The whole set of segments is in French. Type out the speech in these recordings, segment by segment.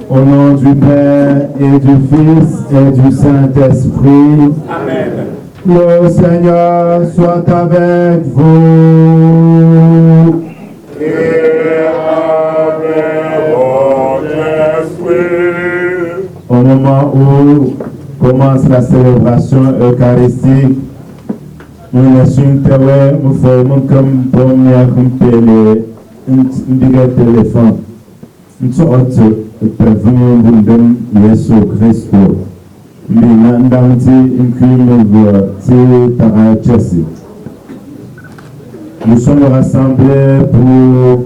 Au nom du Père et du Fils et du Saint-Esprit. Amen. Le Seigneur soit avec vous. Et avec votre esprit. Au moment où commence la célébration eucharistique, nous laissons nous formons comme première un téléphone. Nous sommes prévenus de Jésus Christ. Nous sommes rassemblés pour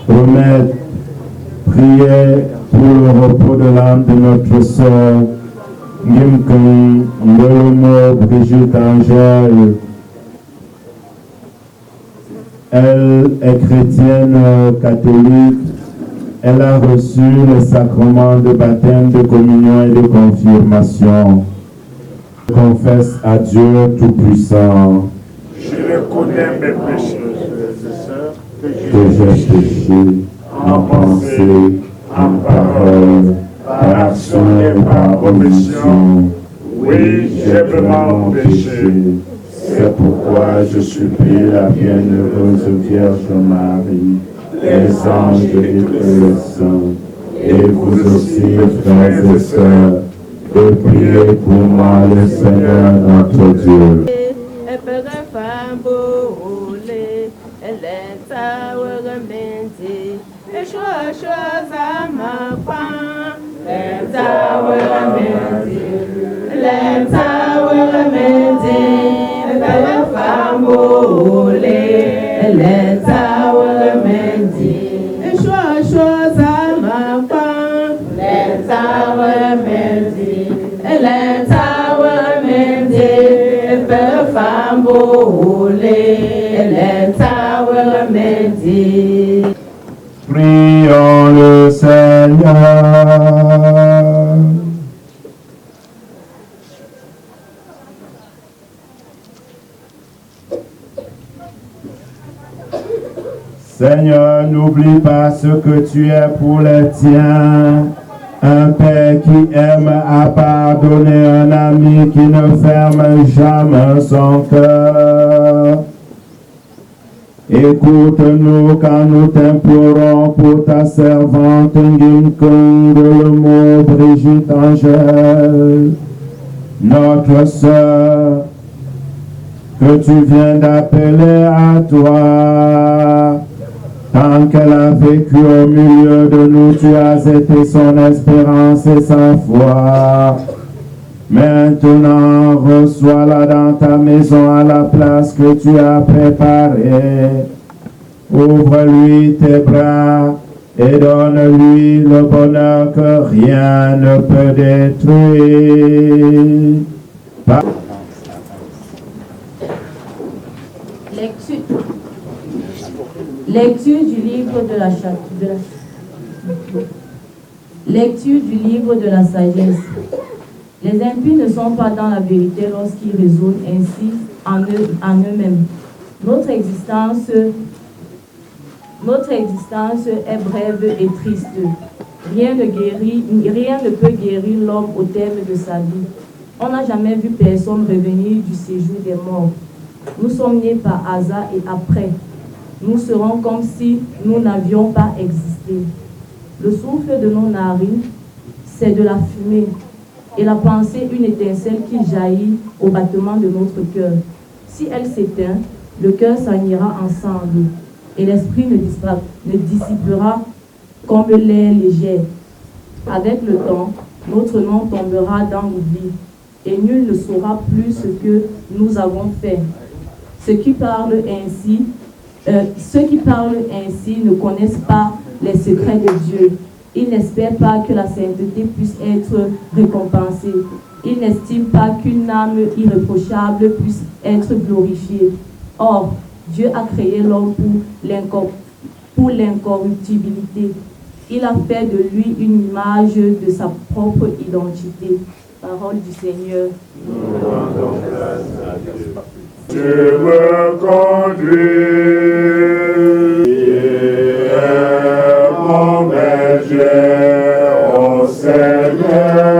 remettre, prier pour le repos de l'âme de notre sœur Ngimkong Ngolomo Brigitte Angèle. Elle est chrétienne catholique. Elle a reçu le sacrement de baptême, de communion et de confirmation. Je confesse à Dieu Tout-Puissant Je reconnais mes péchés, frères et sœurs, que j'ai péché en pensée, en parole, par action et par omission. Oui, j'ai vraiment péché. C'est pourquoi je supplie la bienheureuse Vierge Marie, les anges et les saints, et vous aussi, frères et sœurs, de prier pour moi, le Seigneur notre Dieu. Prions le Seigneur. Seigneur, n'oublie pas ce que tu es pour les tiens. Un Père qui aime à pardonner, un ami qui ne ferme jamais son cœur. Écoute-nous quand nous t'implorons pour ta servante Ngimkong Ngolomo Brigitte Angèle, notre sœur, que tu viens d'appeler à toi. Tant qu'elle a vécu au milieu de nous, tu as été son espérance et sa foi. Maintenant, reçois-la dans ta maison à la place que tu as préparée. Ouvre-lui tes bras et donne-lui le bonheur que rien ne peut détruire. Lecture du livre de la sagesse. Les impies ne sont pas dans la vérité lorsqu'ils raisonnent ainsi en eux-mêmes. Notre existence est brève et triste. Rien ne peut guérir l'homme au terme de sa vie. On n'a jamais vu personne revenir du séjour des morts. Nous sommes nés par hasard et après, nous serons comme si nous n'avions pas existé. Le souffle de nos narines, c'est de la fumée, et la pensée une étincelle qui jaillit au battement de notre cœur. Si elle s'éteint, le cœur s'en ira ensemble, et l'esprit ne dissipera comme l'air léger. Avec le temps, notre nom tombera dans l'oubli, et nul ne saura plus ce que nous avons fait. Ceux qui parlent ainsi ne connaissent pas les secrets de Dieu. Ils n'espèrent pas que la sainteté puisse être récompensée. Ils n'estiment pas qu'une âme irréprochable puisse être glorifiée. Or, Dieu a créé l'homme pour l'incorruptibilité. Il a fait de lui une image de sa propre identité. Parole du Seigneur. Tu me conduis, mon berger, ô Seigneur,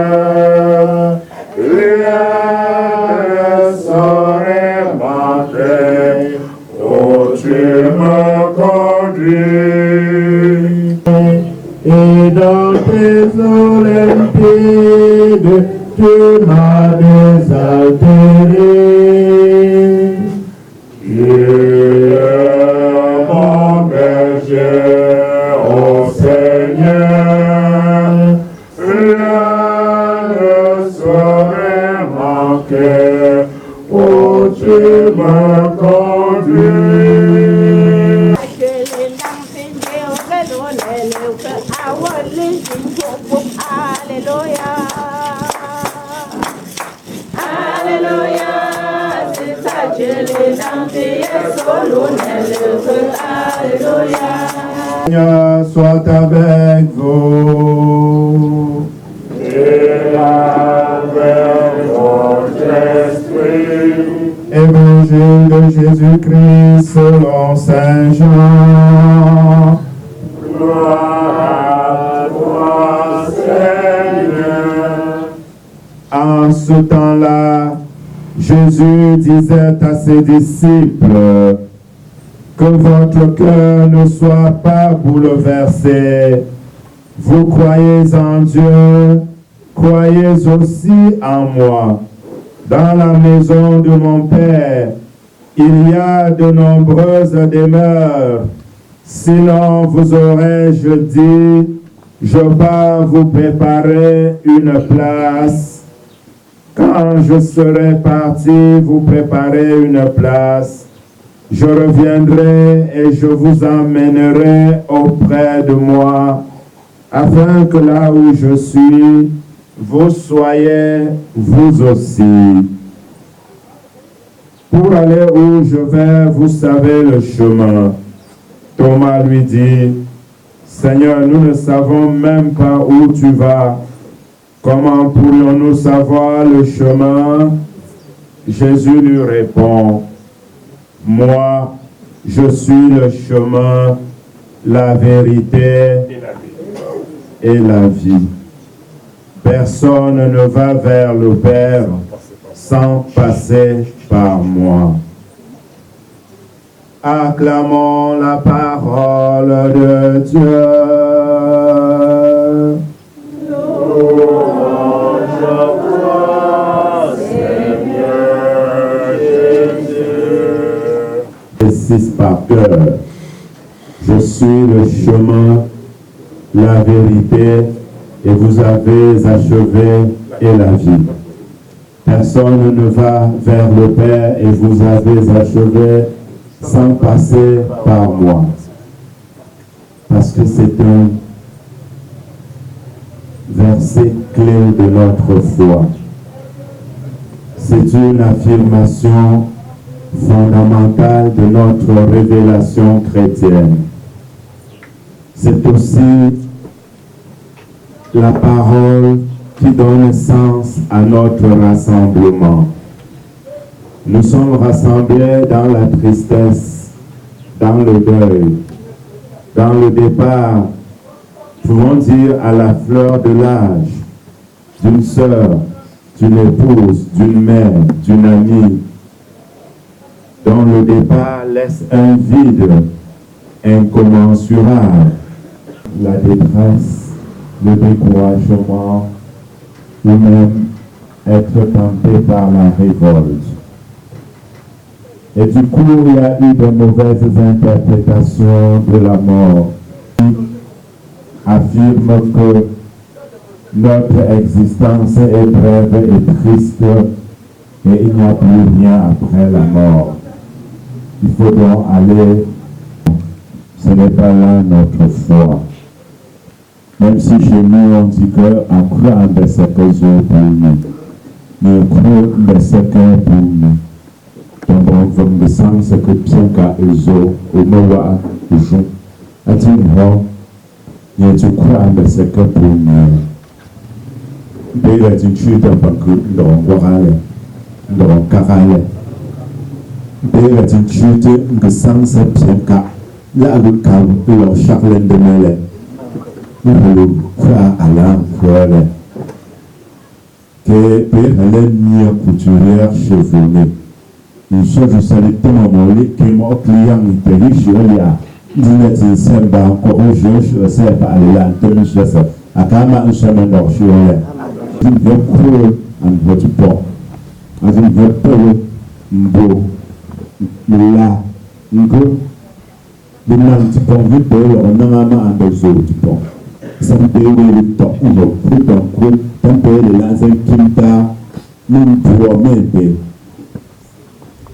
rien ne saurait manquer, ô tu me conduis. Et dans tes olympides, tu m'as désaltéré. Tu es mon berger, ô Seigneur, rien ne saurait manquer, ô tu me conduis. Seigneur soit avec vous. Et avec votre esprit, Évangile de Jésus-Christ selon Saint Jean. gloire à toi, Seigneur. En ce temps-là, Jésus disait à ses disciples, que votre cœur ne soit pas bouleversé. Vous croyez en Dieu, croyez aussi en moi. Dans la maison de mon Père, il y a de nombreuses demeures. Sinon vous aurais-je dit, je pars vous préparer une place. Quand je serai parti vous préparer une place, je reviendrai et je vous emmènerai auprès de moi, afin que là où je suis, vous soyez vous aussi. Pour aller où je vais, vous savez le chemin. Thomas lui dit, Seigneur, nous ne savons même pas où tu vas. Comment pourrions-nous savoir le chemin? Jésus lui répond, moi, je suis le chemin, la vérité et la vie. Personne ne va vers le Père sans passer par moi. Acclamons la parole de Dieu. Par cœur. Je suis le chemin, la vérité, et vous avez achevé et la vie. Personne ne va vers le Père et vous avez achevé sans passer par moi. Parce que c'est un verset clé de notre foi. C'est une affirmation fondamentale de notre révélation chrétienne. C'est aussi la parole qui donne sens à notre rassemblement. Nous sommes rassemblés dans la tristesse, dans le deuil, dans le départ, pouvons dire à la fleur de l'âge, d'une sœur, d'une épouse, d'une mère, d'une amie, dont le départ laisse un vide incommensurable. La détresse, le découragement, ou même être tenté par la révolte. Et du coup, il y a eu de mauvaises interprétations de la mort qui affirment que notre existence est brève et triste et il n'y a plus rien après la mort. Il faut donc aller. Ce n'est pas là notre foi. Même si chez nous on dit qu'on croit en des séquelles pour nous. Mais on croit en des séquelles pour nous. Tɔmbɔ vom de sang sɛ ke pianka ezo omewa ezo ati hɔ yɛ tu kura bɛ sɛ ke punya bɛ yɛ tu tui tɔmbɔ ke ndɔn wɔkale ndɔn kakale bɛ yɛ tu tui te nke sang sɛ pianka la alu kam lɔ shakle ndemele uhulu kura ala kuele que elle est mieux couturière chevelée. Une chose, je savais tellement molli que mon client était riche, il y a une semba encore je sais pas aller là, tenir sur ça. À Kama, une semaine d'or, je suis là. Je vais courir en votre port. Je vais payer un beau, là, un gros. De man, tu peux vous payer, on a maman en deux autres ports. Ça me paye le temps, on va prendre un coup.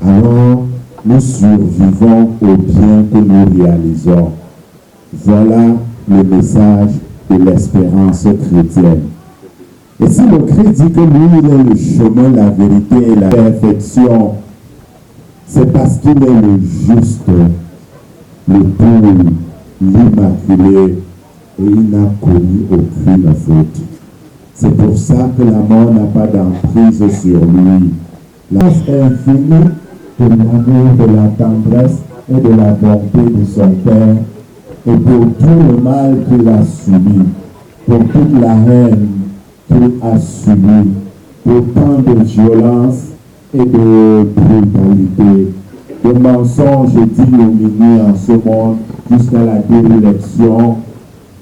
Alors, nous survivons au bien que nous réalisons. Voilà le message de l'espérance chrétienne. Et si le Christ dit que lui, il est le chemin, la vérité et la perfection, c'est parce qu'il est le juste, le pur, l'immaculé, et il n'a commis aucune faute. C'est pour ça que la mort n'a pas d'emprise sur lui. La force infinie de l'amour, de la tendresse et de la bonté de son Père, et pour tout le mal qu'il a subi, pour toute la haine qu'il a subi, pour tant de violence et de brutalité, de mensonges ignominies en ce monde jusqu'à la délélection,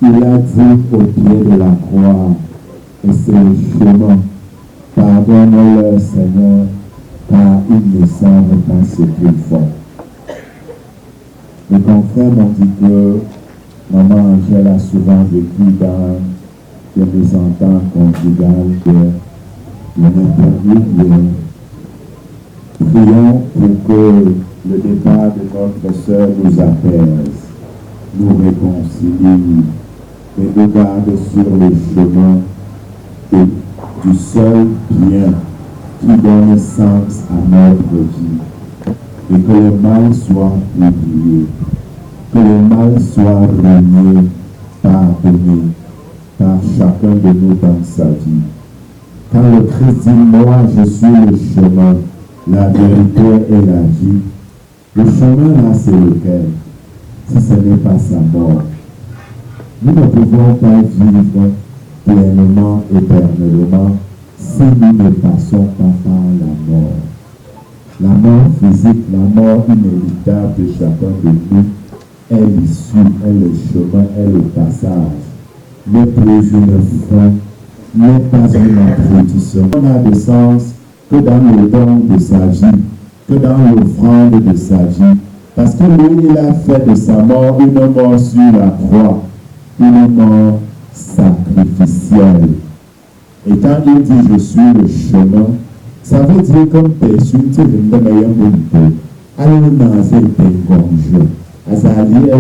il a dit au pied de la croix. Et c'est le chemin. Pardonne-leur, Seigneur, car ils ne savent pas ce qu'ils font. Les confrères m'ont dit que maman Angèle a souvent vécu dans des mésententes conjugales de l'intérieur. Prions pour que le départ de notre sœur nous apaise, nous réconcilie et nous garde sur le chemin du seul bien qui donne sens à notre vie, et que le mal soit oublié, que le mal soit renié, pardonné par chacun de nous dans sa vie. Quand le Christ dit, moi je suis le chemin, la vérité et la vie, le chemin là c'est lequel? Si ce n'est pas sa mort, nous ne pouvons pas vivre pleinement, éternellement, si nous ne passons pas par la mort. La mort physique, la mort inévitable de chacun de nous est l'issue, est le chemin, est le passage. N'est plus une fin, n'est pas un applaudissement. On a de sens que dans le don de sa vie, que dans l'offrande de sa vie. Parce que lui, il a fait de sa mort une mort sur la croix, une mort sacrificielle. Et quand il dit je suis le chemin, ça veut dire comme personne qui vient de meilleur monde. Alors nous avons été conjus. Azali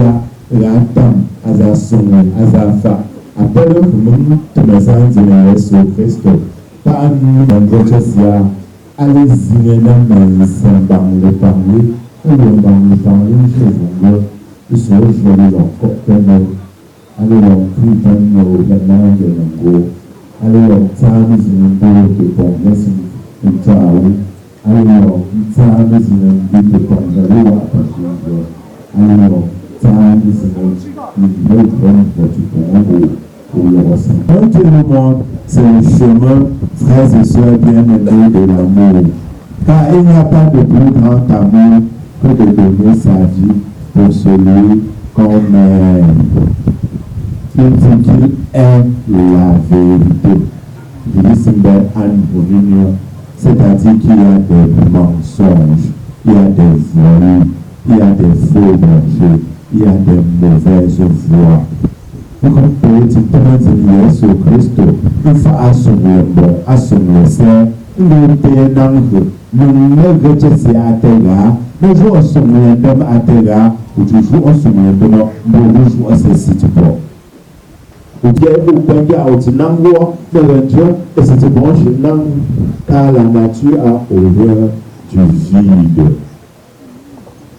Ratam, Azasone, Azafa. Après le monde, tu me sens de Jésus Christ. Par nous, dans votre sia, allez-y, dans le parler. Nous allons parler, je suis allez leur critano Fernando Nango, allez leur times in the bonus in town, allez leur times in the Pangaria, allez leur times in the great pour le ressent. Tout le monde, c'est le chemin, frères et sœurs bien-aimés de l'amour. Car il n'y a pas de plus grand amour que de donner sa vie pour celui qu'on aime. Il dit qu'il aime la vérité. Je dis c'est c'est-à-dire qu'il y a des mensonges, il y a des vols, il y a des faux bergers, il y a des mauvaises voies. Vous comprenez, tu peux dire Jésus Christ, il faut assumer le bon, assumer le sein, nous tenons nous ne rejetons à terre, nous jouons sur le thème à terre, ou toujours sur le thème, nous jouons à ce site. Ou bien, vous pouvez avoir une envoi de l'enjeu, et c'est bon, car la nature a horreur du vide.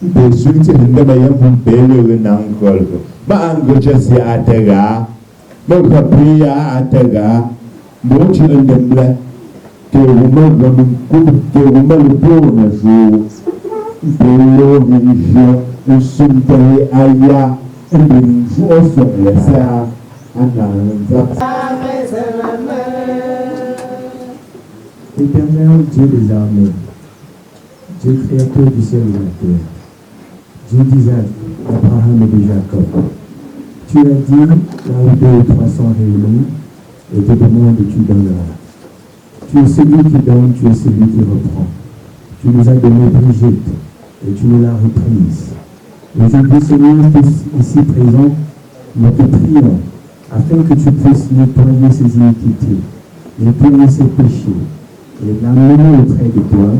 De suite, nous avons belle nankol. Ma angoisse à terre, mon papier à terre, mon chien de blanc, que vous m'avez que vous m'avez pour un jour. De l'origine, un sunté aïa, une jour sur les serres, Éternel Dieu des armées, Dieu créateur du ciel et de la terre, Dieu d'Isaac, d'Abraham et de Jacob, tu as dit, là où 2 ou 3 sont réunis, et te demande et tu donneras. Tu es celui qui donne, tu es celui qui reprend. Tu nous as donné Brigitte, et tu nous l'as reprise. Aujourd'hui, Seigneur, tous ici présents, nous te prions, afin que tu puisses nettoyer ces iniquités, nettoyer ces péchés, et l'amener auprès de toi,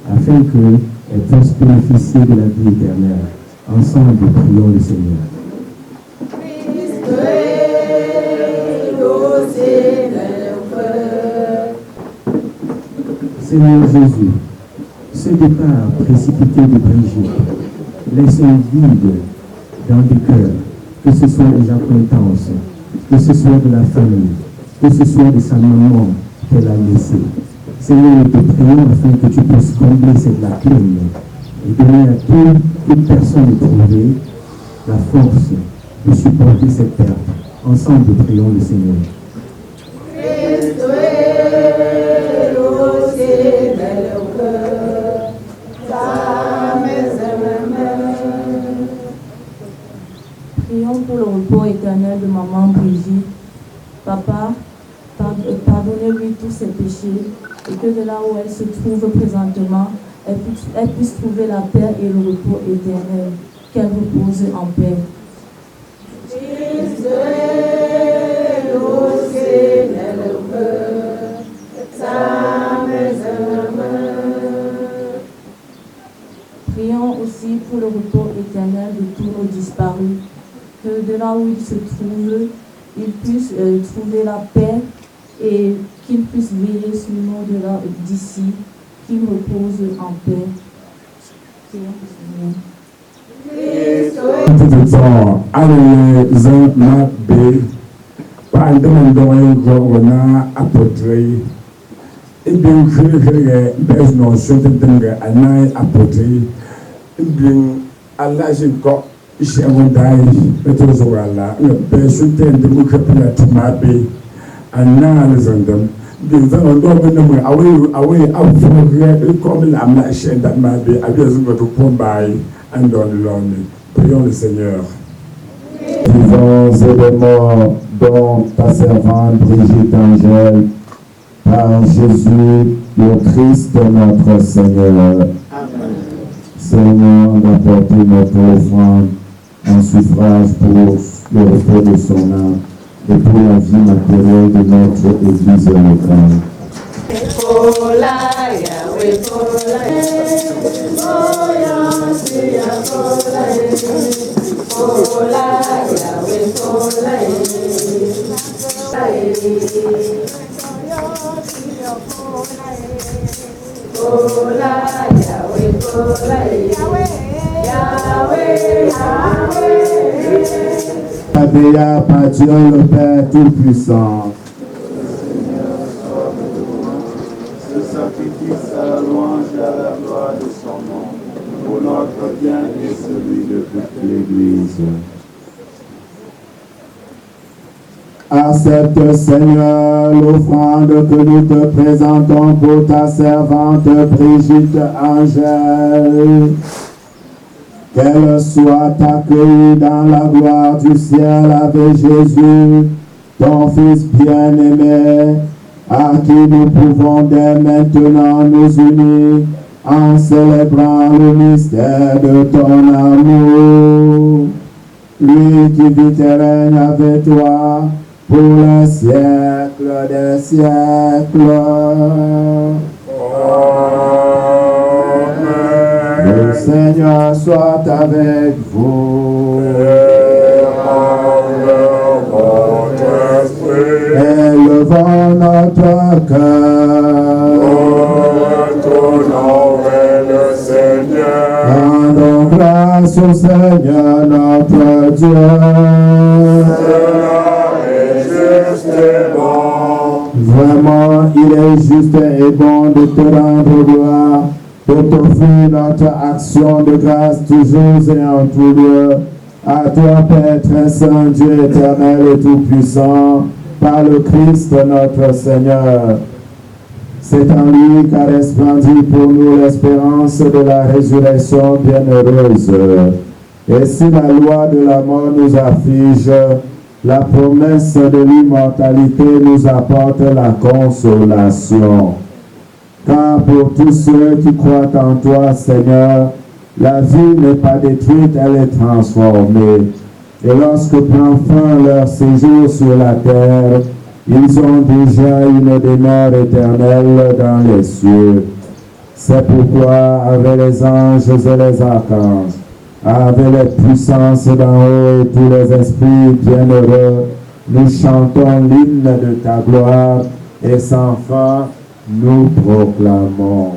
afin qu'elles puissent bénéficier de la vie éternelle. Ensemble, prions le Seigneur. Seigneur Jésus, ce départ précipité de Brigitte laisse un vide dans des cœurs, que ce soit des acquaintances, que ce soit de la famille, que ce soit de sa maman qu'elle a laissée. Seigneur, nous te prions afin que tu puisses combler cette lacune et donner à toute personne éprouvée la force de supporter cette perte. Ensemble, prions le Seigneur. Prions pour le repos éternel de maman Brigitte. Papa, pardonnez-lui tous ses péchés et que de là où elle se trouve présentement, elle puisse trouver la paix et le repos éternel, qu'elle repose en paix. Prions aussi pour le repos éternel de tous nos disparus, que de là où ils se trouvent, ils puissent trouver la paix et qu'ils puissent veiller sur nous d'ici, qu'ils reposent en paix. Prions pour Tout temps, allez, ma bé, pendant qu'on a apporté, et bien que des notions de dingue, à apporté, et bien à l'âge encore, j'ai un daï, et tout ça là, le personne de m'occuper à ma bé, un an les endem. Bien, on doit me away, comme la machine de ma bé, à bien votre pombaï, and dans l'homme. Prions le Seigneur. Vivants et de morts, dont ta servante Brigitte Angèle, par Jésus, le Christ notre Seigneur. Amen. Seigneur, d'apporter notre offrande en suffrage pour le repos de son âme et pour la vie matérielle de notre Église locale. Béa par Dieu le Père Tout-Puissant. Ce sacrifice à la louange et à la gloire de son nom, pour notre bien et celui de toute l'Église. Accepte, Seigneur, l'offrande que nous te présentons pour ta servante Brigitte Angèle. Qu'elle soit accueillie dans la gloire du ciel avec Jésus, ton Fils bien-aimé, à qui nous pouvons dès maintenant nous unir en célébrant le mystère de ton amour. Lui qui vit et règne avec toi pour le siècle des siècles. Le Seigneur soit avec vous. Élevons notre cœur. est juste et bon. Vraiment, il est juste et bon de te rendre gloire, de t'offrir notre action de grâce toujours et en tout lieu. À toi, Père très saint, Dieu éternel et tout-puissant, par le Christ notre Seigneur. C'est en lui qu'a resplendi pour nous l'espérance de la résurrection bienheureuse. Et si la loi de la mort nous afflige, la promesse de l'immortalité nous apporte la consolation. Car pour tous ceux qui croient en toi, Seigneur, la vie n'est pas détruite, elle est transformée. Et lorsque prend fin leur séjour sur la terre, ils ont déjà une demeure éternelle dans les cieux. C'est pourquoi, avec les anges et les archanges, avec les puissances d'en haut et tous les esprits bienheureux, nous chantons l'hymne de ta gloire et sans fin, nous proclamons.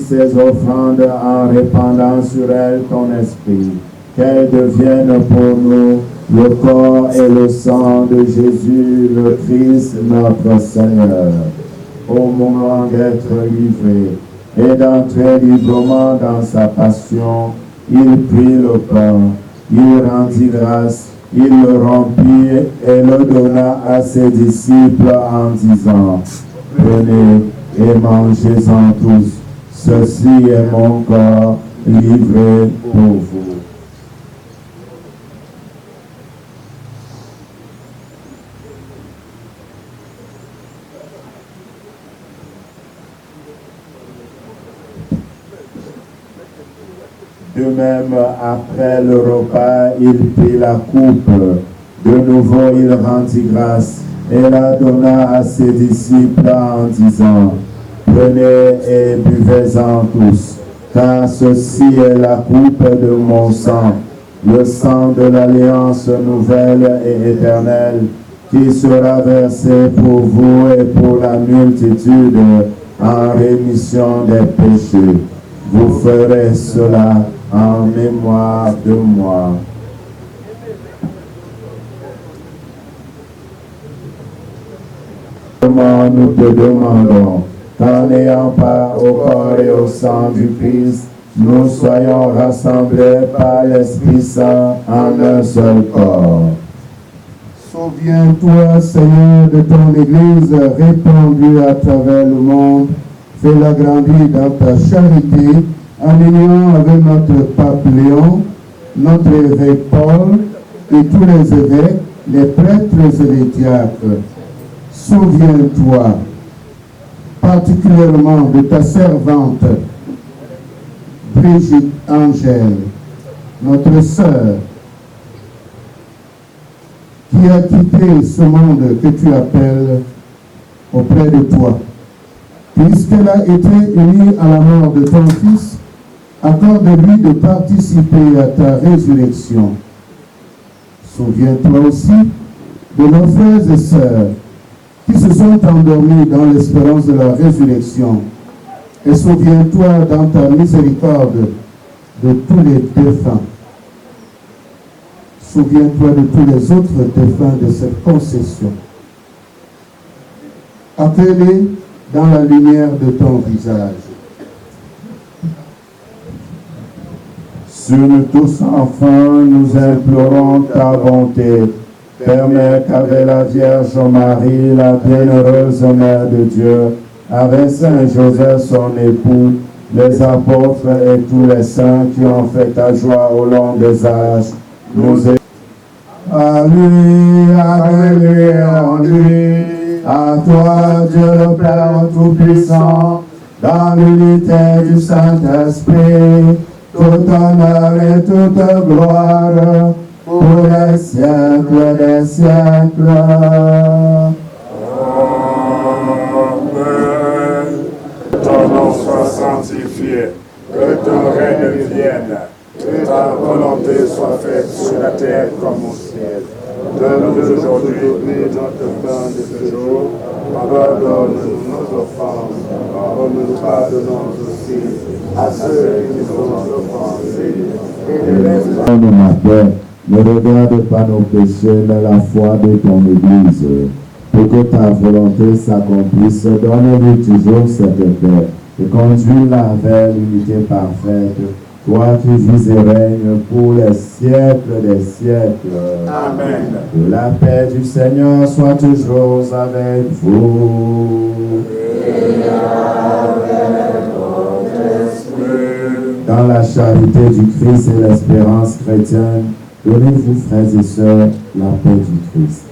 Ces offrandes en répandant sur elles ton esprit, qu'elles deviennent pour nous le corps et le sang de Jésus, le Christ, notre Seigneur. Au moment d'être livré et d'entrer librement dans sa passion, il prit le pain, il rendit grâce, il le rompit et le donna à ses disciples en disant: prenez et mangez-en tous. Ceci est mon corps livré pour vous. De même, après le repas, il prit la coupe. De nouveau, il rendit grâce et la donna à ses disciples en disant: prenez et buvez-en tous, car ceci est la coupe de mon sang, le sang de l'alliance nouvelle et éternelle, qui sera versé pour vous et pour la multitude en rémission des péchés. Vous ferez cela en mémoire de moi. Comment nous te demandons, qu'en n'ayant part au corps et au sang du Christ, nous soyons rassemblés par l'Esprit Saint en un seul corps. Souviens-toi, Seigneur, de ton Église répandue à travers le monde. Fais-la grandir dans ta charité, en union avec notre pape Léon, notre évêque Paul et tous les évêques, les prêtres et les diacres. Souviens-toi particulièrement de ta servante Brigitte Angèle, notre sœur, qui a quitté ce monde que tu appelles auprès de toi. Puisqu'elle a été unie à la mort de ton Fils, accorde-lui de participer à ta résurrection. Souviens-toi aussi de nos frères et sœurs qui se sont endormis dans l'espérance de la résurrection. Et souviens-toi dans ta miséricorde de tous les défunts. Souviens-toi de tous les autres défunts de cette concession. Fais-les dans la lumière de ton visage. Sur nous tous, enfants, nous implorons ta bonté. Permets qu'avec la Vierge Marie, la bienheureuse Mère de Dieu, avec Saint Joseph, son époux, les apôtres et tous les saints qui ont fait ta joie au long des âges, nous à lui, en lui, à toi, Dieu le Père Tout-Puissant, dans l'unité du Saint-Esprit, tout honneur et toute gloire, pour les siècles des siècles. Amen. Ton nom soit sanctifié, que ton règne vienne, que ta volonté soit faite sur la terre comme au ciel. Donne-nous aujourd'hui notre pain de ce jour. Pardonne-nous nos offenses, comme nous pardonnons aussi à ceux qui nous ont offensés. Et ne laisse pas ne regarde pas nos péchés, mais la foi de ton Église. Pour que ta volonté s'accomplisse, donne-lui toujours cette paix et conduis-la vers l'unité parfaite. Toi qui vis et règnes pour les siècles des siècles. Amen. Que la paix du Seigneur soit toujours avec vous. Et avec votre esprit. Dans la charité du Christ et l'espérance chrétienne, donnez-vous, frères et sœurs, la paix du Christ.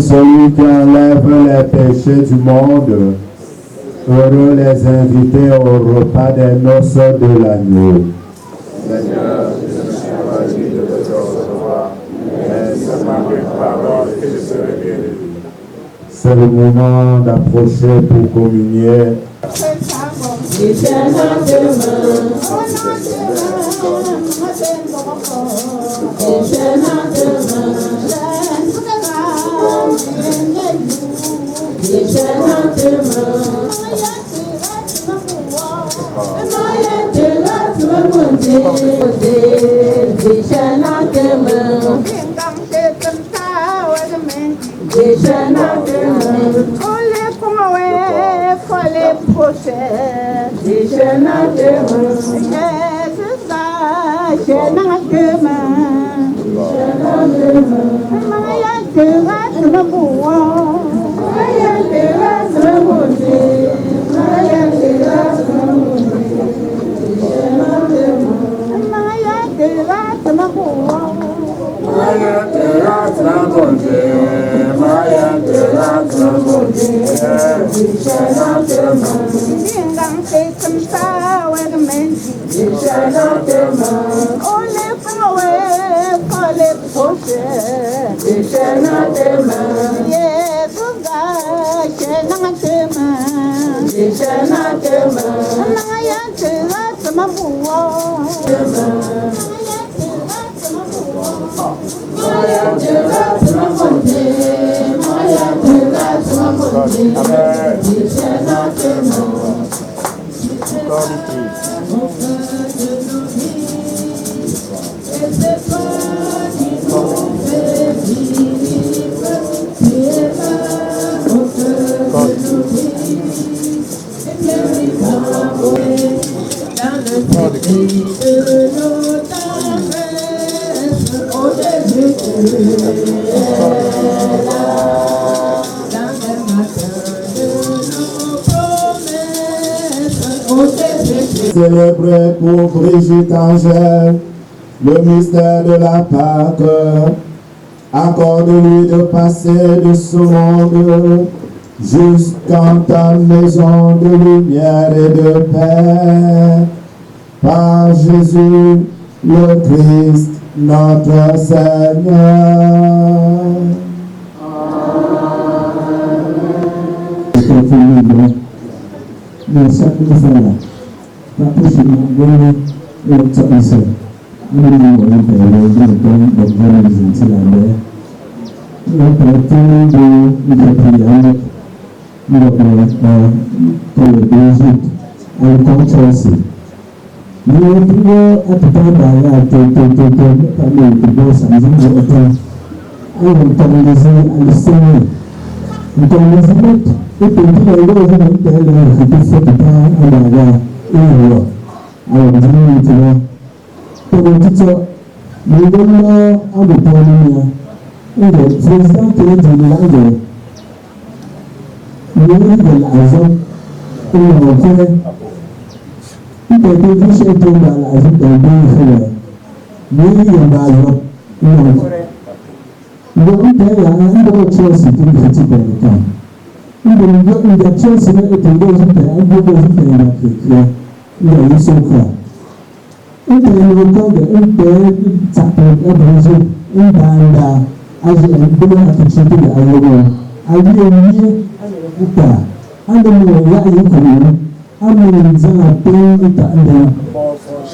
Celui qui enlève les péchés du monde, heureux les invités au repas des noces de l'agneau. Seigneur, je ne suis pas digne de te recevoir, mais seulement une parole et je serai guéri. C'est le moment d'approcher pour communier. Célébré pour Brigitte Angèle, le mystère de la Pâque. Accorde-lui de passer de ce monde jusqu'en ta maison de lumière et de paix. Par Jésus le Christ, notre Seigneur.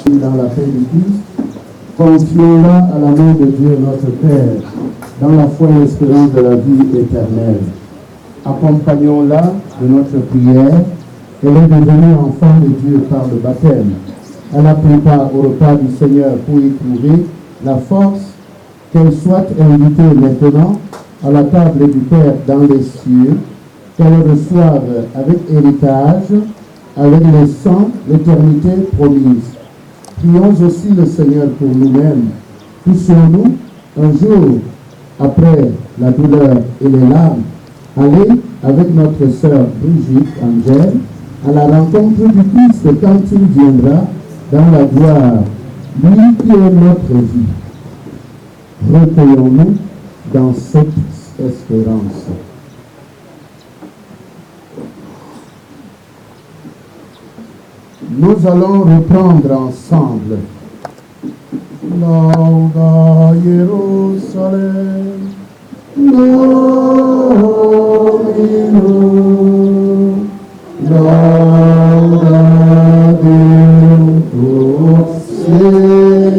Dans la paix du Christ, confions-la à l'amour de Dieu notre Père, dans la foi et l'espérance de la vie éternelle. Accompagnons-la de notre prière. Elle est devenue enfant de Dieu par le baptême. Elle a pris part au repas du Seigneur pour y trouver la force qu'elle soit invitée maintenant à la table du Père dans les cieux, qu'elle reçoive avec héritage, avec les saints, l'éternité promise. Prions aussi le Seigneur pour nous-mêmes. Puissions-nous, un jour, après la douleur et les larmes, aller avec notre sœur Brigitte Angèle à la rencontre du Christ quand il viendra dans la gloire, lui qui est notre vie. Recueillons-nous dans cette espérance. Nous allons reprendre ensemble. Lauda Jérusalem, Dominum, lauda Deum tuus Señor.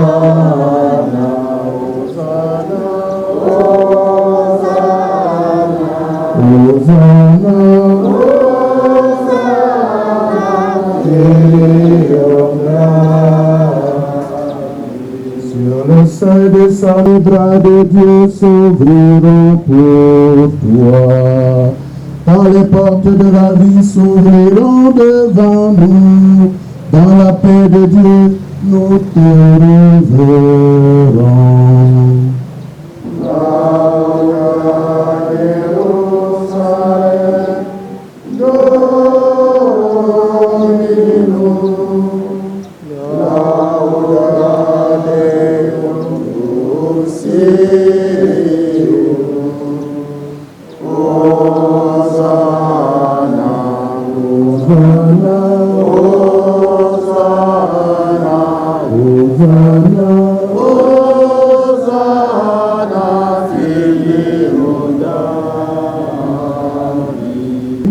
Hosanna, Hosanna, Hosanna, sur le seuil des saints, bras de Dieu s'ouvriront pour toi. Quand les portes de la vie s'ouvriront devant nous, dans la paix de Dieu, nous te rêverons.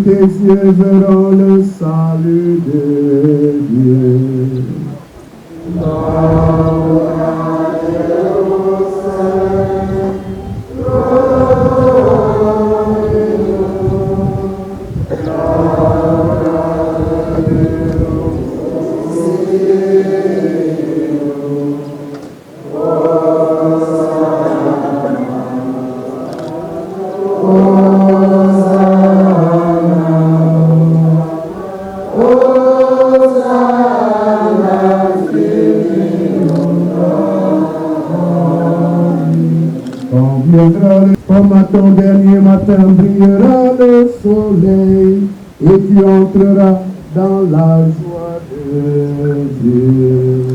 Tes yeux verront le salut de Dieu. Comme à ton dernier matin brillera le soleil, et tu entreras dans la joie de Dieu.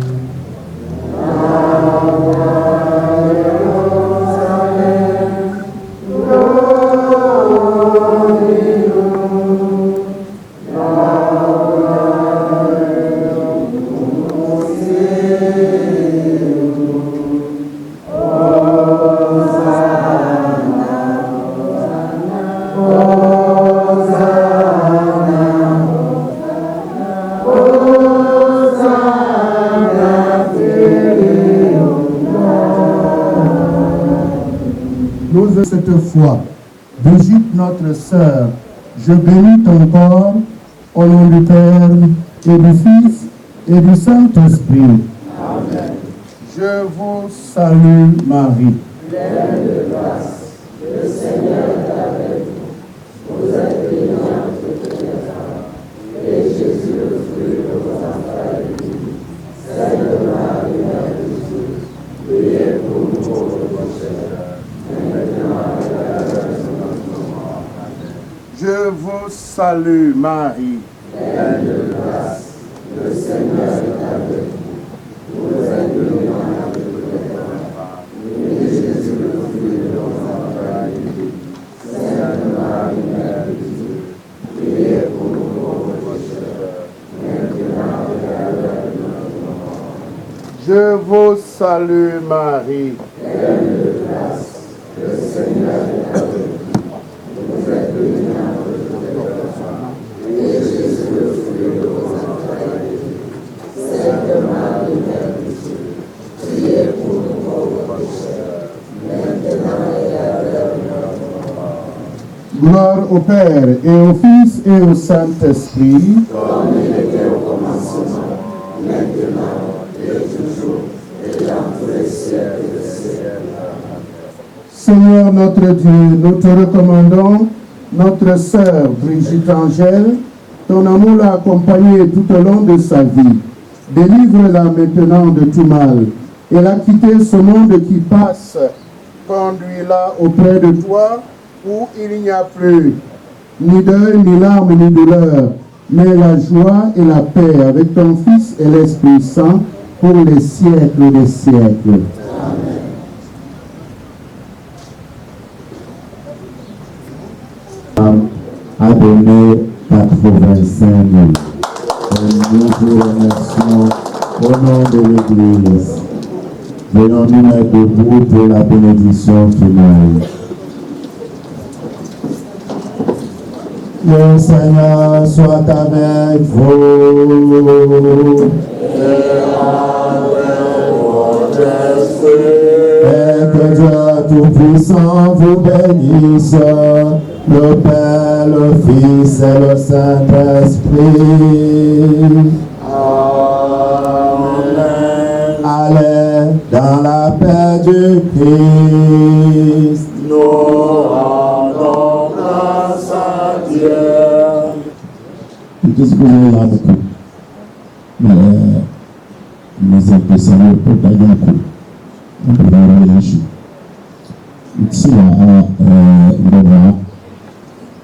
Cette fois, Brigitte, notre sœur, je bénis ton corps au nom du Père et du Fils et du Saint-Esprit. Amen. Je vous salue, Marie. Pleine de grâce, le Seigneur est avec vous. Vous êtes bénie entre toutes les femmes, et Jésus, le fruit de vos entrailles, est béni. Sainte Marie, Mère de Dieu, priez pour nous pauvres pécheurs. Je vous salue, Marie. Pleine de grâce, le Seigneur est avec vous. Vous êtes bénie entre toutes les femmes, et Jésus, le fruit de vos entrailles, est béni. Sainte Marie, Mère de Dieu, priez pour nous pauvres pécheurs, maintenant et à l'heure de notre mort. Je vous salue, Marie. Pleine de grâce, le Seigneur est avec vous. Vous êtes bénie entre toutes les femmes, et Jésus, le fruit de vos entrailles, est béni. Sainte Marie, Mère de Dieu, priez pour nous pauvres pécheurs, maintenant et à l'heure de notre mort. Gloire au Père, et au Fils, et au Saint-Esprit, comme il était au commencement, maintenant et toujours, et dans tous les siècles des siècles. Seigneur notre Dieu, nous te recommandons notre sœur Brigitte Angèle. Ton amour l'a accompagnée tout au long de sa vie. Délivre-la maintenant de tout mal. Et la quitter ce monde qui passe. Conduis-la auprès de toi où il n'y a plus ni deuil, ni larmes, ni douleur, mais la joie et la paix avec ton Fils et l'Esprit Saint pour les siècles des siècles. A donné 85 000. Et nous vous remercions au nom de l'Église. Venons nous mettre debout pour la bénédiction finale. Le Seigneur soit avec vous. Et avec votre esprit. Et que Dieu Tout-Puissant vous bénisse, le Père, le Fils et le Saint-Esprit. Amen. Allez dans la paix du Christ. Nous rendons grâce à Dieu. Qu'est-ce que vous avez là beaucoup? Mais nous impressionnons pour d'ailleurs un coup. On peut voir réagir. Ici, là,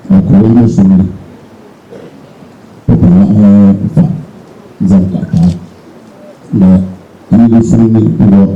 on connaît le chemin. Enfin, ils ont capable. Mais il est fini pour avoir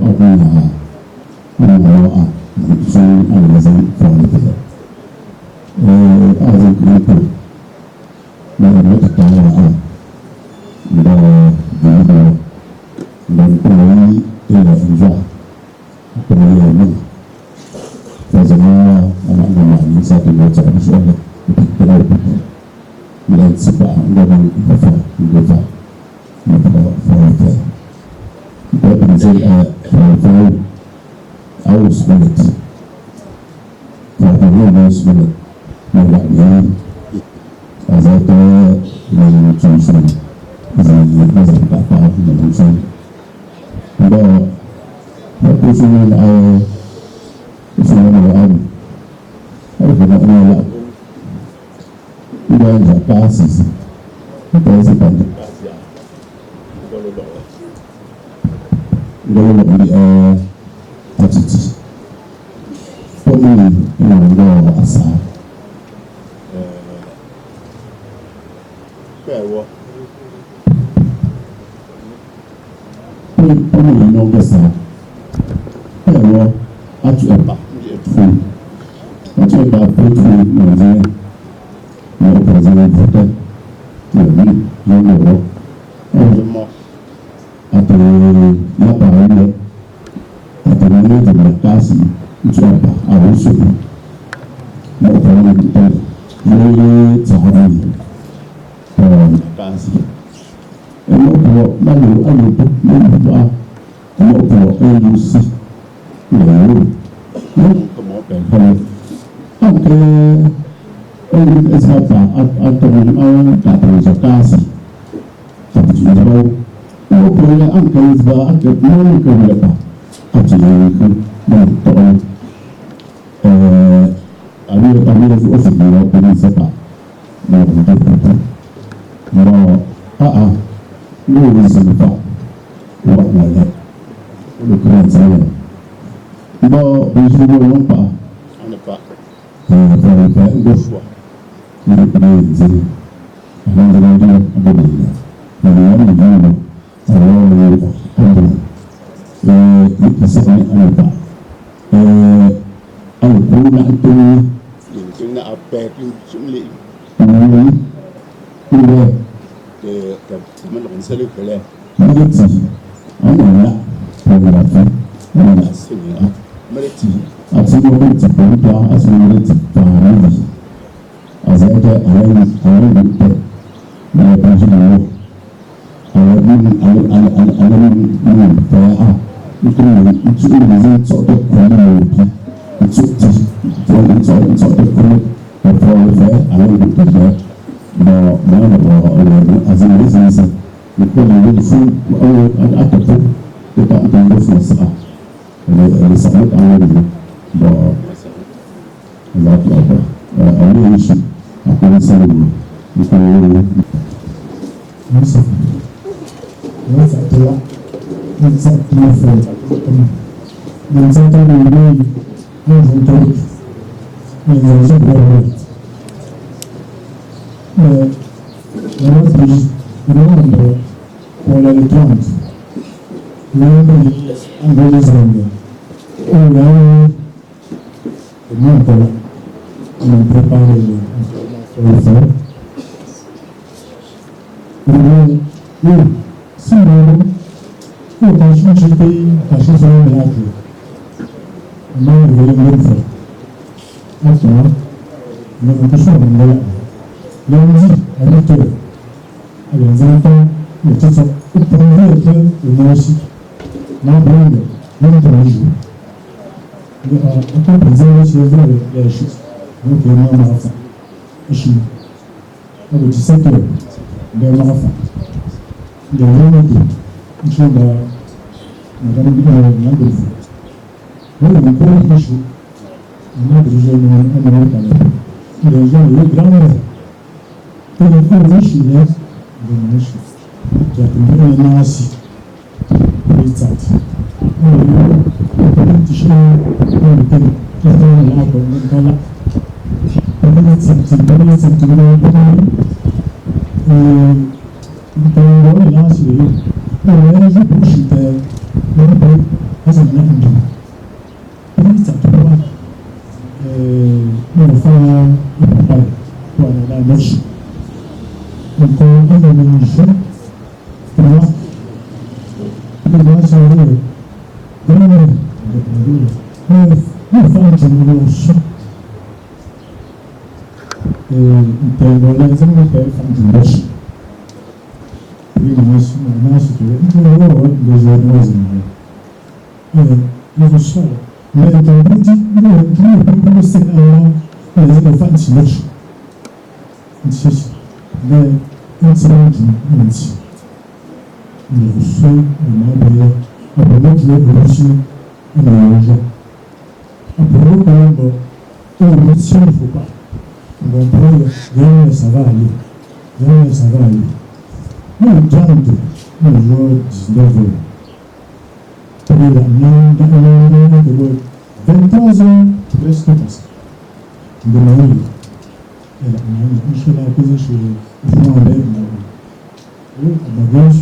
le nom de ça. Alors, tu es pas trop. Quand tu es pas trop, on dit, on présente peut-être, la parole, la de la classe, tu n'as pas à recevoir. La parole de la classe. Et moi,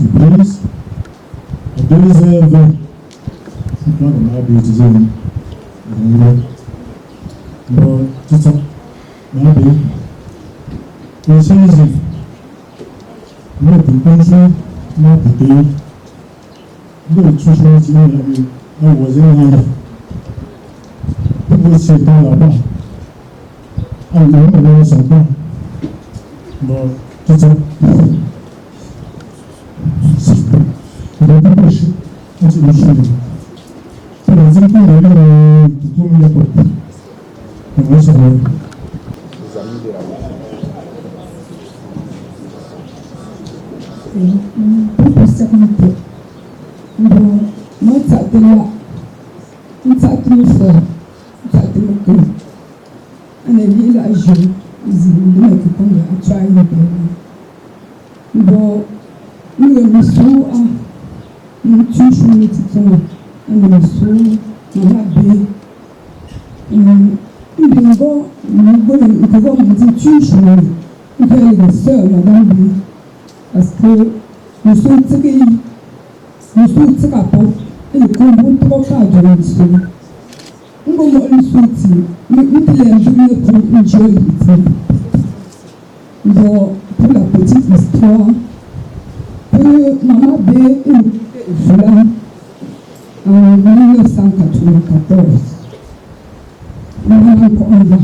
pour aussi, 2020, c'est pas de ma bêtise. Bon, tout ça, ma bêtise. Et c'est easy. Moi, pour penser, moi, pour payer. Donc, tout ça, c'est un voisin. Pour ces temps là-bas, on ne sait pas. Bon, tout ça. On va dépêcher. On s'est dit, c'est les exemples de tout le monde. On va savoir. Pour sécurité. Bon, moi, ça te l'a. Ça te le fait. Ça te le fait. On est lié à jouer. Ils ont dit que comme il y a un bon, nous, nous sommes à nous touchons les titans. Nous sommes à nous pouvons me dire touche nous faire les sœurs, madame B. Parce que nous sommes tirés, nous sommes tirés à peau et le combo trop fort de l'histoire. Nous avons une sortie, nous pouvons jouer pour une jolie vie. Bon, pour la petite histoire, que Maman B est là en 1994. Maman Konda.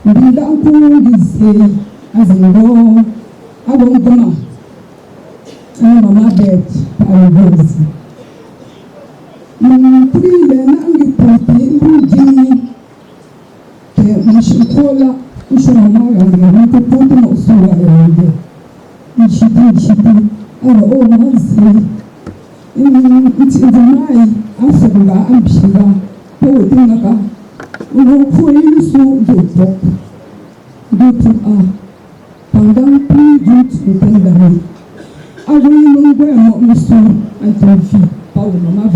Binda Kungise Azingo Abongoma. Maman Beth Parigosi. Puis les nangi pompiers, nous disons que Machikola, nous sommes mariés, nous pouvons nous soigner. Alors, oh, moi, c'est une Africa, Amshira, pour Dinaka, on a créé sous d'autres pendant plus d'une trentaine d'années. Avant, nous avons eu un fille, pas de maman,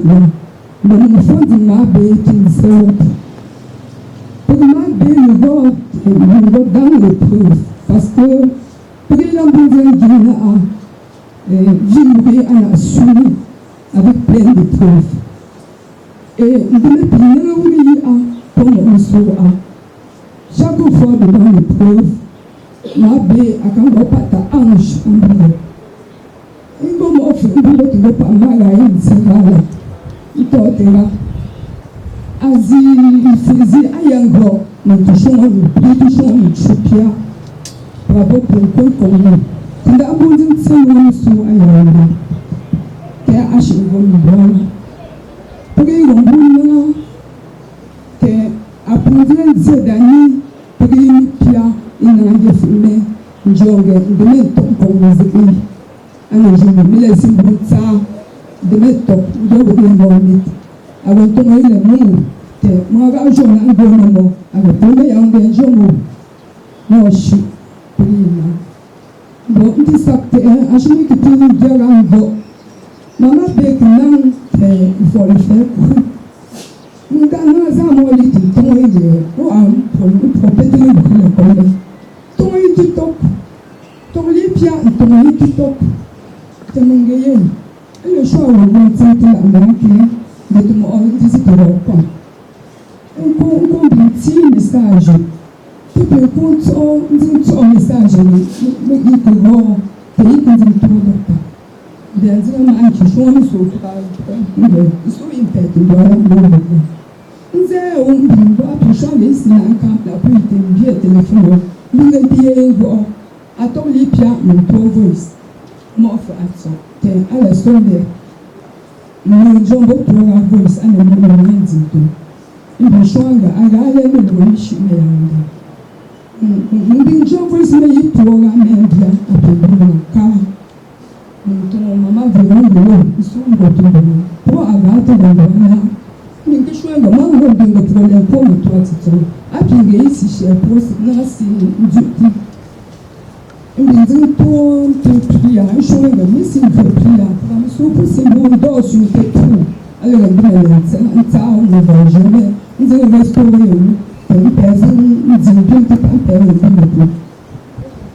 mais mon enfant de ma bête qui me pour ma bête, nous va dans l'épreuve, parce que président Guinée a suivi avec plein de preuves. Et nous devons comme on soit. Chaque fois devant l'épreuve, ma bête a quand on pas ta ange en bas. Il m'a offert un boulot qui ne pas mal à une séquelle. Il était là. Asie, il faisait ayango. Nous touchons le chopia. Bravo pour le compte comme nous. Quand on a besoin de se rendre sur ayango, qui a acheté le bon. Pour qu'il y ait un bon qui a appris des années, pour qu'il y ait un pia, il y a un filmé, un jour, de mettre comme vous avez. Alors, je me laisse de mettre de l'environnement. Avant de tomber le monde, moi, je vais un gouvernement. Alors, pour moi, il y a un jour, moi, je suis prima. Bon, il dit ça, je me dis que tu veux dire un go. Maman, il faut le faire. Nous avons un mot qui est tombé pour péter le bruit. Tombé du top. Tombé bien, tombé du top. Le choix où on s'est américain de tout le monde visite l'Europe. On petit message. Tout le compte, on dit un message. Mais il faut voir pays qui dit tout le temps. Bien sûr, on a qui choisit sur ils sont une tête de l'Europe. Nous avons un peu de choix, mais c'est un camp là pour y bien téléphone. Nous avons bien voir. Attends les pieds, mon pauvre. Moi, à la sonde, nous avons beaucoup de voix à la maison. Il me change à la haine de l'ouïe. Nous avons voici les tours à Mendia, à Pédouka. Nous maman vraiment de l'eau, ils sont de l'eau. Pour avoir de l'eau, nous avons choisi de maman de problème pour le toit. Appuyer ici chez pour c'est du nous avons prié, un chemin de mission de prière. Nous avons d'or sur le tout. Alors, nous avons jamais. Nous avons restauré une personne, nous avons bien tout un père et tout.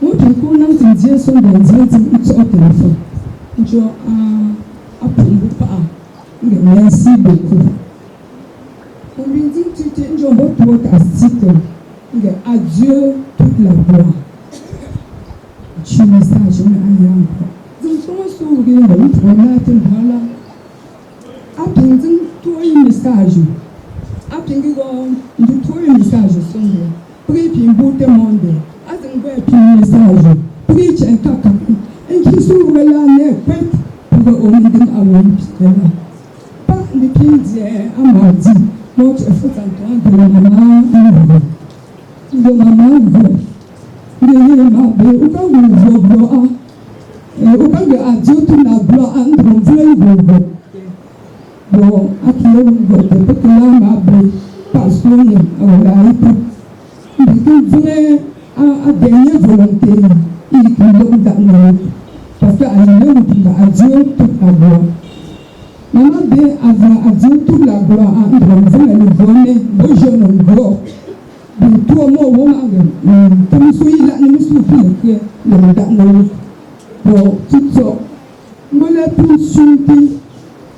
Nous avons dit, son téléphone. Merci beaucoup. On lui dit, tu adieu toute la gloire. Tu message, donc, comment sourire, on prend la tête, voilà. Après, toi, un message. Après, tu trouves un message, puis un beau monde. Après, un message. Puis, tu as un caca. Et qui s'ouvre là, n'est pas pour au milieu à l'homme. Pas de qui dit à mardi. Moi, tu fais Antoine de maman. De maman, de maman, au cas où vous voyez. Au cas de adieu, tout la gloire, on veut bon, à qui on veut, parce que là, ma belle, parce qu'on est à la à dernière volonté, il est dans parce qu'à Dieu toute la gloire. Maman B avant à Dieu toute la gloire, en train de le bonnet, bon jeune homme, toi, moi, comme celui là, nous souffrons que le regard. Bon, tout ça, moi, la poursuite,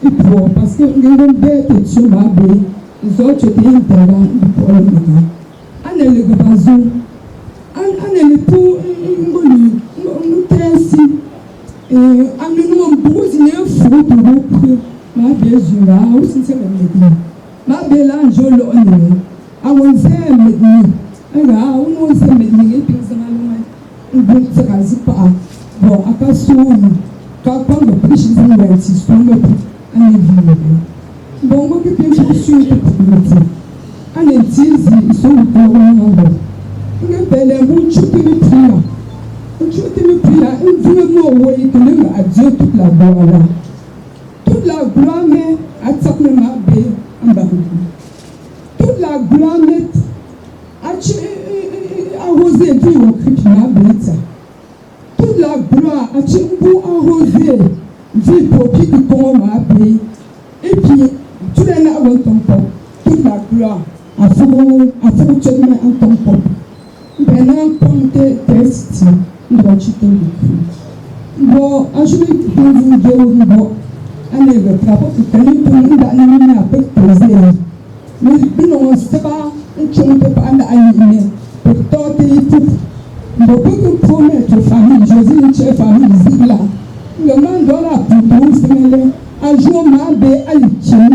et pour, parce que nous avons bête sur ma bête, les autres étaient intéressants pour le moment. On est le gazon, on est le pour, nous tessi, et on nous brouille un fou pour nous, ma belle, je là, aussi c'est le métier. Ma belle, je l'honneur, à on s'est métier, on s'est métier, et puis ça m'a on ne se rase pas. Bon, à part ça, quand on le prêche, ils ont un petit son, on est venu. Bon, on peut bien poursuivre pour le dire. On est dit, ils sont au courant. On est belle, on chute le prix là. On chute le prix là, on veut moi, oui, que l'homme a Dieu toute la gloire là. Toute la gloire, mais à ça que ma belle en bas. Toute la gloire, mais à arroser, puis au Christ, ma belle ça. Toute la gloire, à Tchimbo arrosé, vie pour qui tu commences à payer. Et puis, tu l'as là dans ton peuple. Toute la gloire, à fond, tu le mets en ton peuple. Maintenant, comme tes tests, il va chuter le cul. Bon, à je vais vous dire, bon, allez, le travail, tu connais tout le monde dans l'année avec plaisir. Mais non, c'est pas, tu ne peux pas aller pour tenter tout. Beaucoup de promettre aux familles, Jésus, une chère famille, Zigla. Le man dans la poudre, c'est un jour, ma bé, à l'itchim.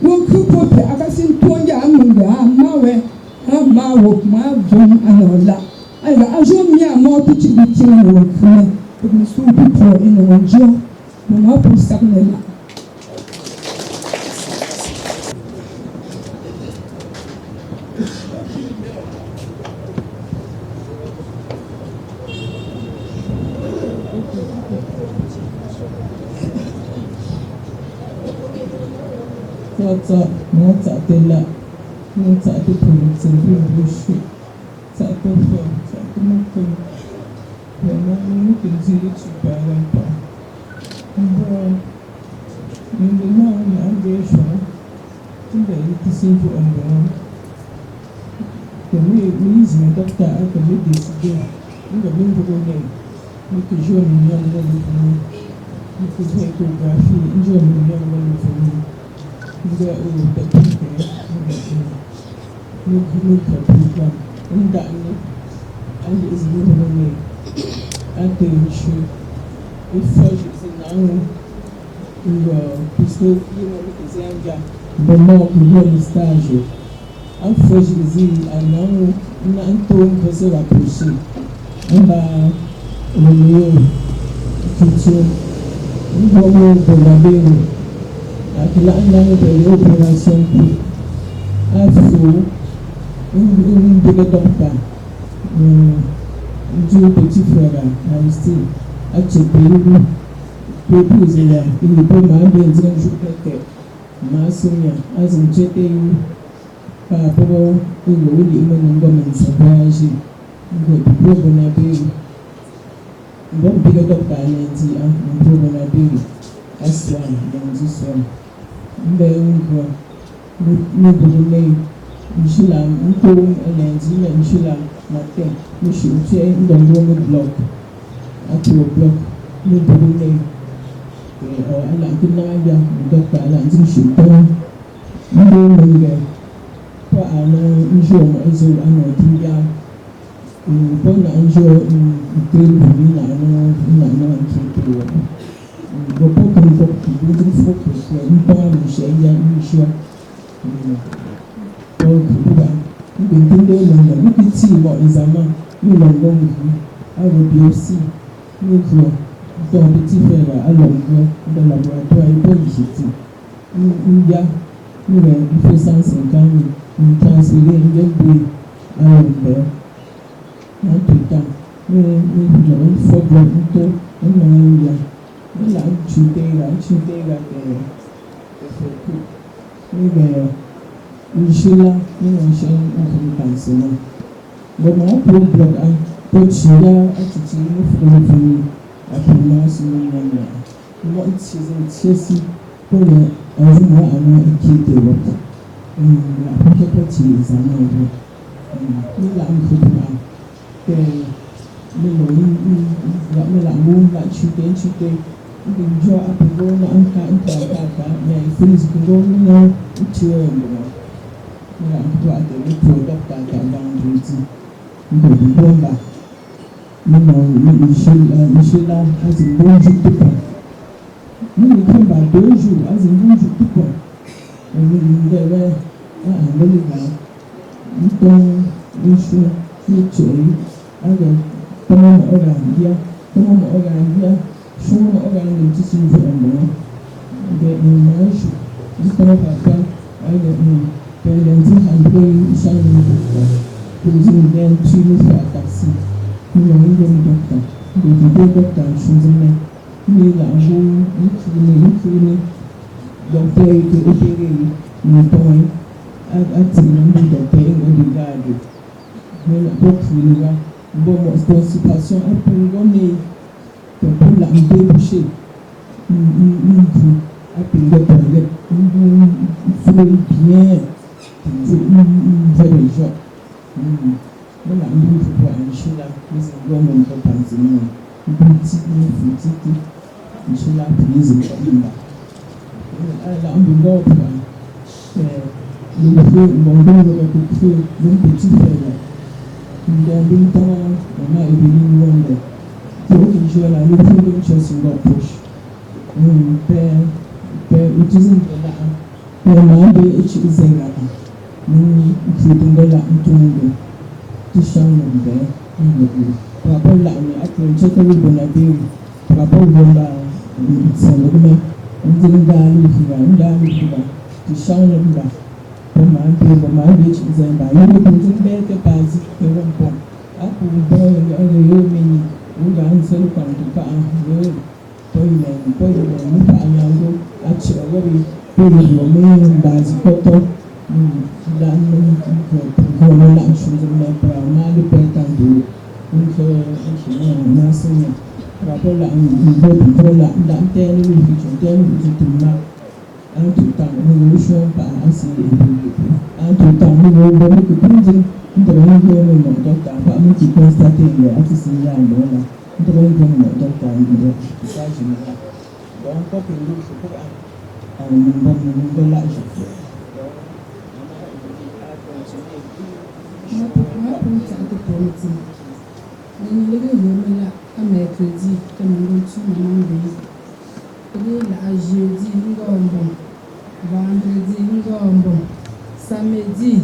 Mon couple, à Cassin, toi, y'a un manga, ma ouais, un maroc, ma bon, alors là. Alors, un jour, mi à moi, petit litchim, le crème, pour me souper pour une jour, mon pour ça, là. Nota della nota di produzione di uscita sato molto non consigli ci parla no adesso quindi ti sento che mi doctor che mi dice non mi che giorni non mi che ecografia in giorni non the program and that and is really at the issue if is now in the pistol the more we stage and fresh is and now nanto você vai puxar anda no kitchen vamos trabalhar aquela andando pela operação afro big doctor du petit frère Aristide a chepelu propose là il peut m'a bien dire je que ma sonia azim chete pa pobo ngo wili ngo mensaje ngo pobo na be ngo big doctor nanti pobo na be aswa ngo so mbe ngo no bodo Mishila, Mko, Nigeria, Mishila, Mate, Mishuche, the Roman block, at your block, no Bodune, ala kinaya doctor ala nzishito ndo po ana njo mo ezo ana tinga po na njo telu na na kike go po kan ko do focus mpa mo sheya nisho po kuba ndinde na bikiti mo izama ni longo mu awo biopsy ni ko donc petit frère à Londres dans le laboratoire il peut visiter il y a il faut 150 000 transférer il est à Londres en tout temps il faut bien tout il a chuté il chila il enchaîne un pansement bon on peut bloquer pour chila à tuer il faut venir apurement sur le monde. Moi, c'est pour un jour qui était là. La première partie des années, nous l'avons fait que nous l'avons chuté. Nous avons appris un cas, mais il faut que nous avons tué. Nous avons fait des producteurs qui ont vendredi. Nous avons fait Michel a un bon jour de pain. Nous ne sommes pas 2 jours, à un bon jour de pain. Nous devons un bon gars. Nous sommes une chose, une chérie, avec comment organiser, comment organiser tout ce que nous avons. Des images, nous sommes pas avec un lundi à l'heure, chaque jour. Pour une belle tuile sur la taxi. Nous avons un docteur, des docteurs choisis, nous avons une docteur qui est opéré, nous avons un docteur qui garde. Nous avons une constipation, un peu gonnée, pour la déboucher, un peu de toilette, il faut bien, faire des gens. Nous avons pour un chila, nous avons un peu panzino, petit, un chila, puis nous avons un le feu, mon don de la feu, mon petit frère. Nous avons un temps, on a évolué loin. Pour que je la le feu de chose sur leur poche. Père, utilisez la père m'a utilisé la nous faisons la tournée. Tishan number Papa Lami after Chakawi Bonabi, Papa Wanda, Salome, and Dali, Tishan number. My bitch is in by you putting back a pass, a one point. I could boy and you mean, would answer the country, Poiland, Payango, actually, your main bass photo. Come l'action de la prima di pertanto un nascere proprio la la l'antenne di en tout temps nous ne sommes pas assez en tout temps nous devons que prendre nous devons mon docteur pas nous qui constater à ce signal là nous devons mon docteur ça général donc pas que nous c'est pour un bon l'âge. À mercredi, comme nous jeudi, vendredi, samedi,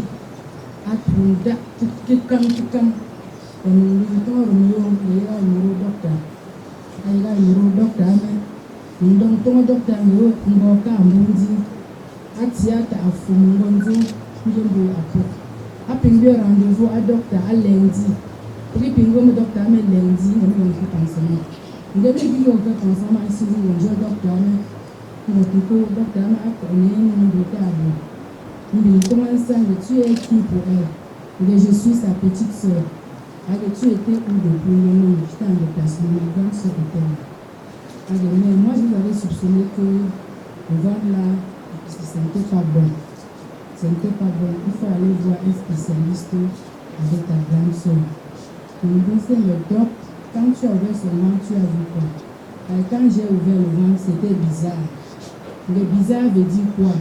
à Tunda, tout comme, et nous docteur. Nous donnons docteur, à théâtre, à Fumongo, nous à pinguer rendez-vous à docteur à lundi. Puis pinguer mon docteur à lundi, nous avons fait ensemble. Nous avons vu au fait ensemble ici, nous avons docteur, nous avons docteur à connaître, nous avons nous commençons à tuer qui pour elle. Je suis sa petite soeur. As-tu été où depuis le j'étais en déplacement, ma grande soeur était là. Mais moi, je vous avais soupçonné que le ventre là, ce n'était pas bon. Ce n'était pas bon. Il faut aller voir un spécialiste avec ta grande soeur. Je me disais, le doc, quand tu avais seulement, tu as vu quoi? Quand j'ai ouvert le ventre, c'était bizarre. Le bizarre veut dire quoi?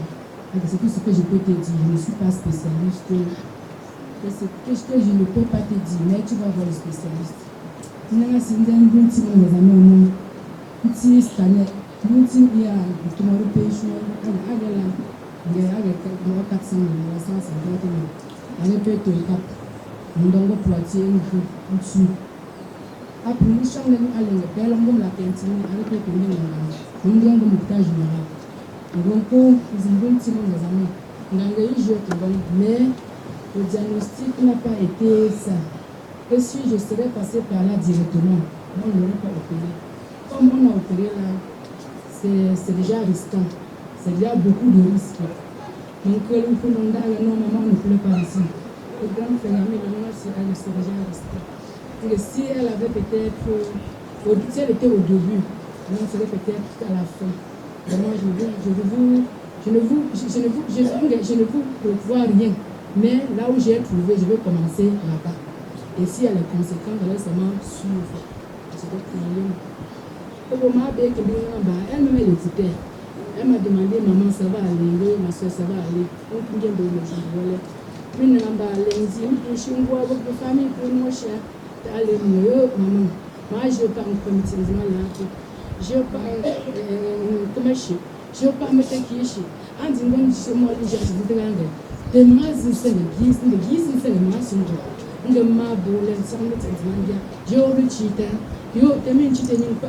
C'est tout ce que je peux te dire. Je ne suis pas spécialiste. C'est ce que je ne peux pas te dire, mais tu vas voir le spécialiste. Il y a un petit peu de amis, un petit scanner, un petit peu de pêche, il y a 400 000, 150 000. On répète le cap. On doit poitier un dessus. Après, nous sommes allés à la on la cantine, on répète le même. On doit le montage général. Donc, ils ont un petit peu de amis. On a eu un jeu mais le diagnostic n'a pas été ça. Et si je serais passé par là directement, moi, je n'aurais pas opéré. Comme on a opéré là, c'est déjà risquant. C'est déjà beaucoup de risques. Donc, le non, maman ne pleure pas ici. Le grand frère, elle serait déjà risquée. Et si elle avait peut-être, si elle était au début, non, serait peut-être à la fin. Mais moi, je ne vous prévois rien. Mais là où j'ai trouvé, je vais commencer là-bas. Et si elle est conséquente, elle est seulement suivre. Je vais travailler. Elle me met l'écouteur. Elle m'a demandé, maman, ça va aller, oui, ma soeur, ça va aller. On peut bien donner le jour. Puis, nous avons lundi, nous avons beaucoup de familles pour nous, chers. Allez, maman. Moi, je ne veux pas me permettre de là. Je ne veux pas me faire. Je ne veux pas me faire qui. En disant, chez moi, les gens, je vous dis, de mazi c'est le guise, c'est le massonge. On a ma boule, sans le temps, j'ai au chita, yo, t'as mis chita n'y pas.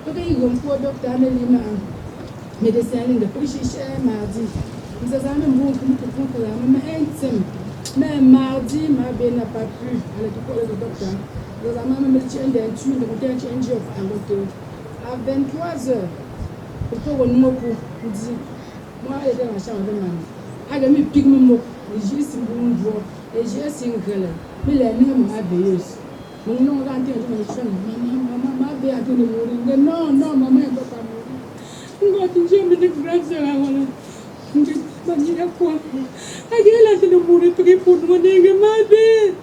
Ok, ils vont pour docteur Nelima, médecin de Pouchiché, mardi. Nous avons un bon coup pour la même intime. Mais mardi, ma belle n'a pas pu aller tout pour le docteur. Nous avons même le tien d'un tube, le tien change of un retour. À 23h, pour qu'on nous dit, moi, elle est dans la chambre de maman. I me pick me up, just in one drop, a just in color. Will I know my beers? When no one can tell my son, Mamma, they are to the morning. No, Mamma, Papa. I'm going to jump in the grass and I want to get my aqua. I get out in the morning to get put one egg in my bed.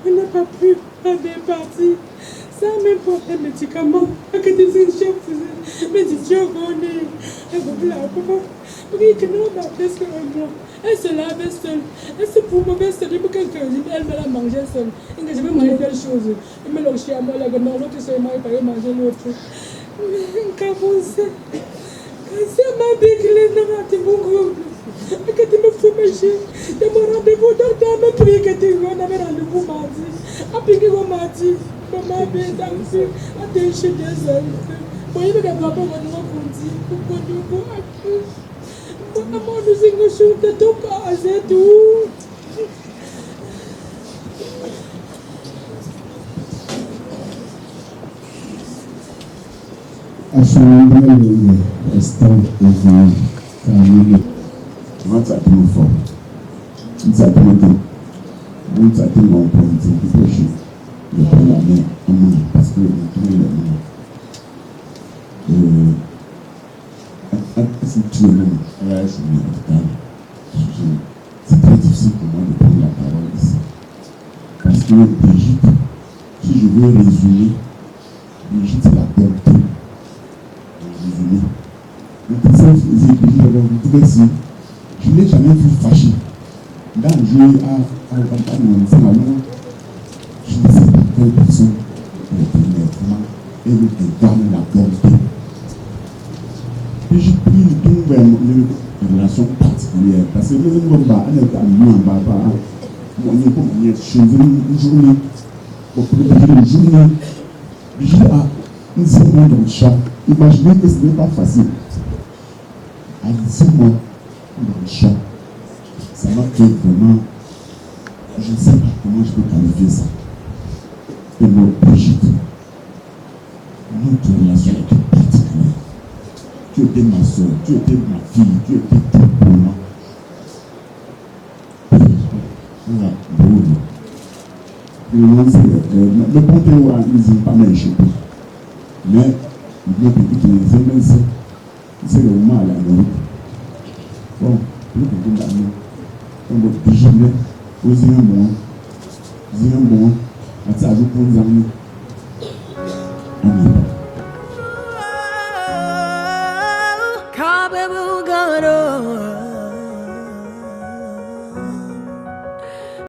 When I pop a bed party. Ça même pas un médicament, à côté de une chef, mais du jour on est, elle va là, papa. Oui, que nous, ma presque un mois. Elle se lave seule. Elle se pour mauvais seule. Il faut quelqu'un elle me la manger seule. Et que je vais manger telle chose. Il me l'a chez moi, là, non, l'autre se marie, il va manger l'autre. Comment ça? C'est ma béclée, non, t'es bon groupe. Et que tu me fous manger. De mon rendez-vous, docteur me prie que tu vas avoir rendez-vous mardi. Après que vous mardi, maman bien dansé, à déchirer des ailes. Bon, il va avoir pas mon nom pour dire, pour nous, Amor do Senhor, chuta tua casa, é tu. Assemblée instant devant terminé. Moi, ça tombe fort. Ça tombe tout. Bon, ça tombe en politique, il faut chier. Je prends la main en main parce que je tourne la main. Si tu es même c'est très difficile pour moi de prendre la parole ici. Parce que Brigitte, si je veux résumer, Brigitte c'est la bonté. Résumé. Je ne l'ai jamais vu fâché. Dans le jeu à mon salon, je ne sais pas quelle personne est vraiment et elle donne la bonté. J'ai pris une relation particulière parce que nous sommes en journée, j'ai une seconde dans le chat. Imaginez que ce n'est pas facile. À une seconde dans le chat, ça m'a fait vraiment, je ne sais pas comment je peux qualifier ça. Et notre Brigitte, notre relation était particulière. Tu étais ma soeur, tu étais ma fille, tu étais tout pour moi. Le bon terroir, ils n'ont pas m'échappé. Mais, il faut que les émeutes, c'est le moment à la nourriture. Bon, le coup de la nuit, on va pigeonner, oser un bon, à ça, je prends les amis. Amen.